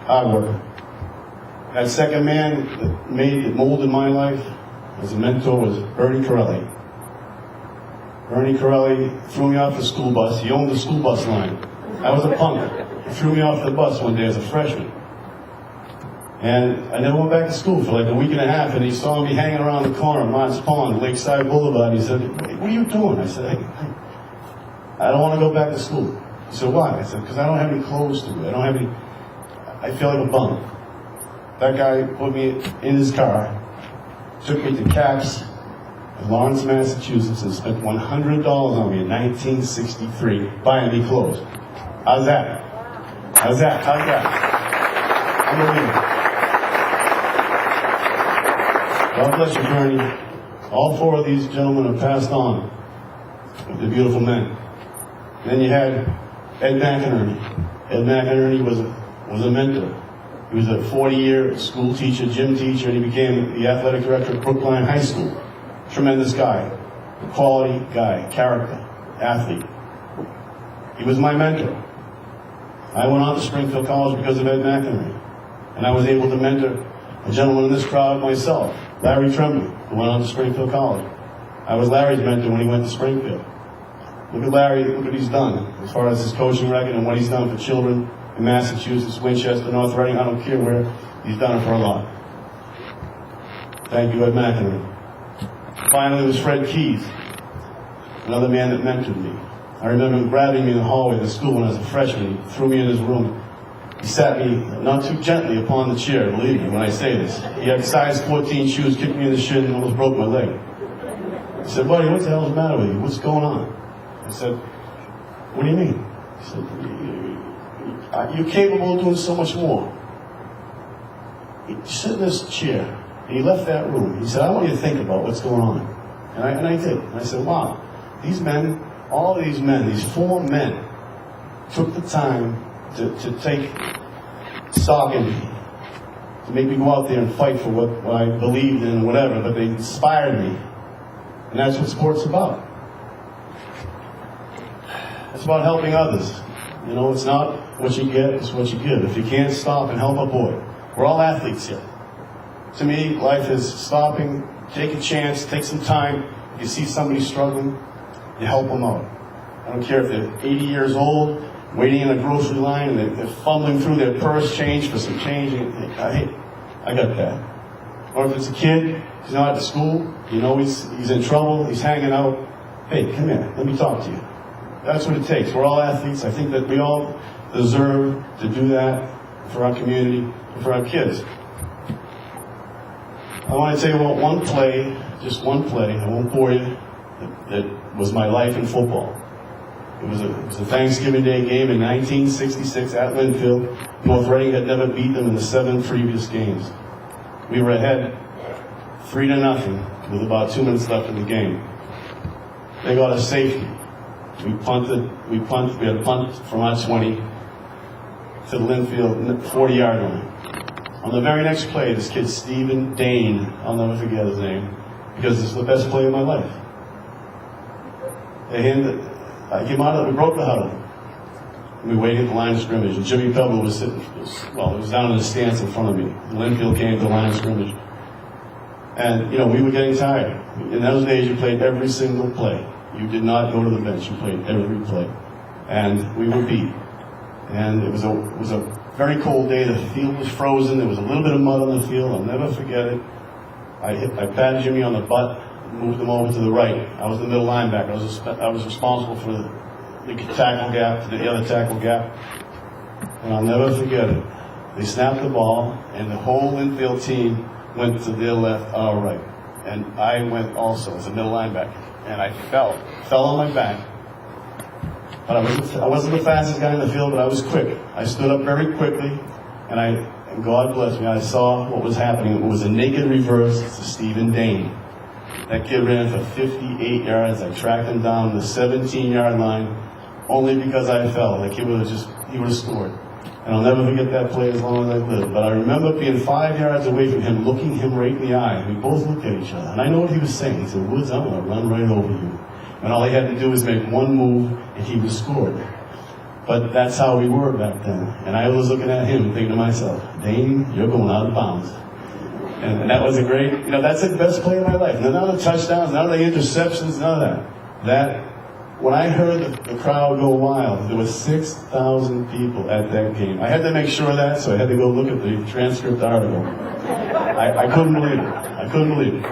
hard worker. That second man that molded my life as a mentor was Bernie Corelli. Bernie Corelli threw me off the school bus. He owned the school bus line. I was a punk. He threw me off the bus one day as a freshman. And I never went back to school for like a week and a half, and he saw me hanging around the corner of Mott's Pond, Lakeside Boulevard. He said, "What are you doing?" I said, I don't want to go back to school. He said, "Why?" I said, "Because I don't have any clothes to wear. I feel like a bum." That guy put me in his car, took me to CAPS in Lawrence, Massachusetts, and spent $100 on me in 1963 buying me clothes. How's that? How's that? How's that? Unbelievable. God bless you, Bernie. All four of these gentlemen have passed on. They're beautiful men. And then you had Ed McInerney. Ed McInerney was a mentor. He was a 40-year school teacher, gym teacher, and he became the athletic director of Brookline High School. Tremendous guy, a quality guy, character, athlete. He was my mentor. I went on to Springfield College because of Ed McInerney. And I was able to mentor a gentleman in this crowd myself, Larry Tremblay, who went on to Springfield College. I was Larry's mentor when he went to Springfield. Look at Larry, look what he's done as far as his coaching record and what he's done for children in Massachusetts, Winchester, North Reading, I don't care where, he's done it for a lot. Thank you, Ed McInerney. Finally was Fred Keys, another man that mentored me. I remember him grabbing me in the hallway of the school when I was a freshman. He threw me in his room. He sat me not too gently upon the chair, believe me when I say this. He had size 14 shoes, kicked me in the shin, and almost broke my leg. He said, "Buddy, what the hell's the matter with you? What's going on?" I said, "What do you mean?" He said, "You're capable of doing so much more." He sat in this chair, and he left that room. He said, "I want you to think about what's going on." And I did. And I said, "Wow, these men, all these men, these four men, took the time to take stock in me, to make me go out there and fight for what I believed in, whatever, but they inspired me. And that's what sport's about. It's about helping others. You know, it's not what you get, it's what you give. If you can't stop and help a boy, we're all athletes here. To me, life is stopping, take a chance, take some time. If you see somebody struggling, you help them out. I don't care if they're 80 years old, waiting in a grocery line, and they're fumbling through their purse change for some change. I got that. Or if it's a kid, he's not at school, you know he's in trouble, he's hanging out. Hey, come here, let me talk to you. That's what it takes. We're all athletes. I think that we all deserve to do that for our community and for our kids. I want to tell you about one play, just one play, I won't bore you, that was my life in football. It was a Thanksgiving Day game in 1966 at Linfield. North Reading had never beat them in the 7 previous games. We were ahead 3-0 with about 2 minutes left in the game. They got a safety. We had a punt from our 20 to the Linfield 40-yard line. On the very next play, this kid, Stephen Dane, I'll never forget his name, because this is the best play of my life. I came out of it, we broke the huddle. We waited at the line of scrimmage, and Jimmy Pebble was sitting, he was down in the stands in front of me. Linfield came to the line of scrimmage. And, you know, we were getting tired. In those days, you played every single play. You did not go to the bench, you played every play. And we were beat. And it was a very cold day, the field was frozen, there was a little bit of mud on the field, I'll never forget it. I patted Jimmy on the butt, moved him over to the right. I was the middle linebacker. I was responsible for the tackle gap, the other tackle gap. And I'll never forget it. They snapped the ball, and the whole Linfield team went to their left, our right. And I went also as a middle linebacker. And I fell on my back. But I wasn't the fastest guy in the field, but I was quick. I stood up very quickly, and God bless me, I saw what was happening. It was a naked reverse to Stephen Dane. That kid ran for 58 yards. I tracked him down the 17-yard line only because I fell. That kid he would have scored. And I'll never forget that play as long as I live. But I remember being 5 yards away from him, looking him right in the eye. And we both looked at each other. And I know what he was saying. He said, "Woods, I'm going to run right over you." And all he had to do was make one move, and he was scored. But that's how we were back then. And I was looking at him and thinking to myself, Dane, you're going out of bounds. And that was a great, that's the best play of my life. None of the touchdowns, none of the interceptions, none of that. When I heard the crowd go wild, there was 6,000 people at that game. I had to make sure of that, so I had to go look at the transcript article. I couldn't believe it. I couldn't believe it.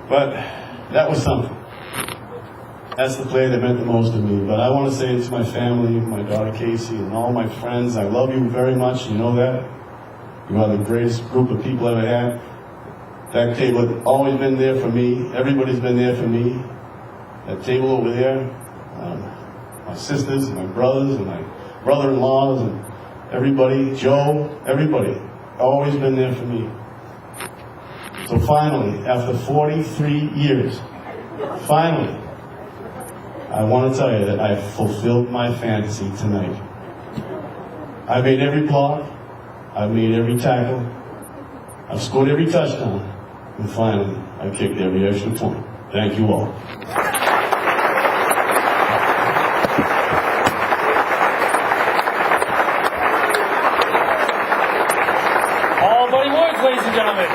But that was something. That's the play that meant the most to me. But I want to say to my family, my daughter Casey, and all my friends, I love you very much. You know that. You are the greatest group of people I've ever had. That table has always been there for me. Everybody's been there for me. That table over there, my sisters, and my brothers, and my brother-in-laws, and everybody, Joe, everybody, always been there for me. So finally, after 43 years, finally, I want to tell you that I fulfilled my fantasy tonight. I made every block, I've made every tackle, I've scored every touchdown, and finally, I kicked every extra point. Thank you all. Ladies and gentlemen.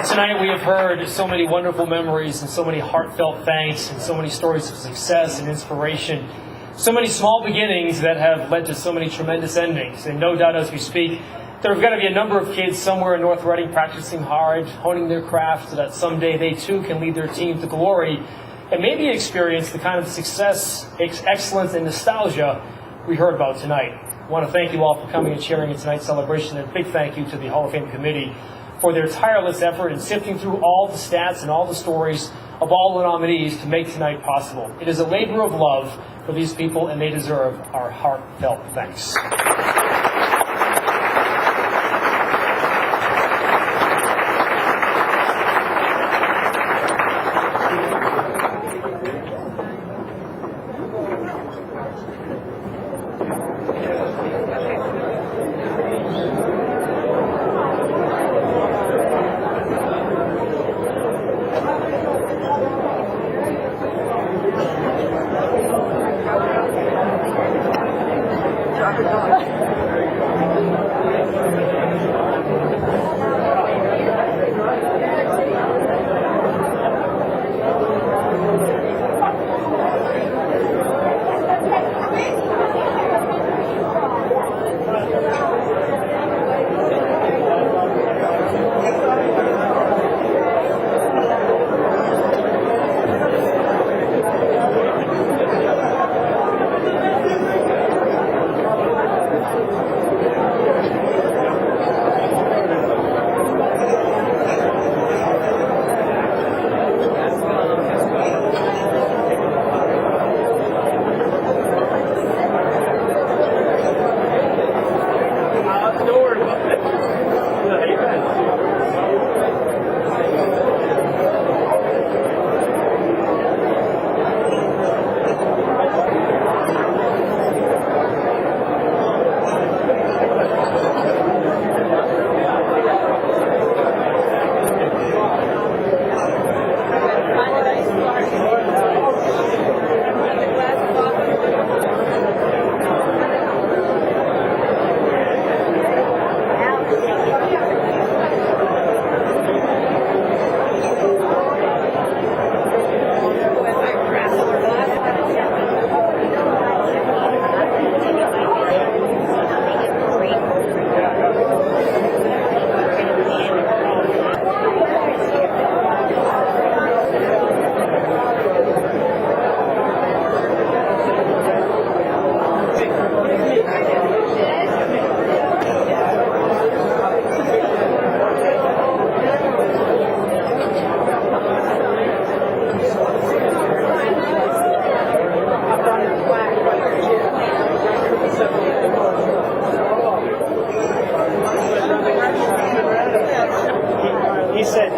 Tonight we have heard so many wonderful memories and so many heartfelt thanks and so many stories of success and inspiration. So many small beginnings that have led to so many tremendous endings. And no doubt as we speak, there have got to be a number of kids somewhere in North Reading practicing hard, honing their craft so that someday they too can lead their team to glory and maybe experience the kind of success, excellence, and nostalgia we heard about tonight. I want to thank you all for coming and sharing in tonight's celebration, and a big thank you to the Hall of Fame committee for their tireless effort in sifting through all the stats and all the stories of all the nominees to make tonight possible. It is a labor of love for these people, and they deserve our heartfelt thanks. He said,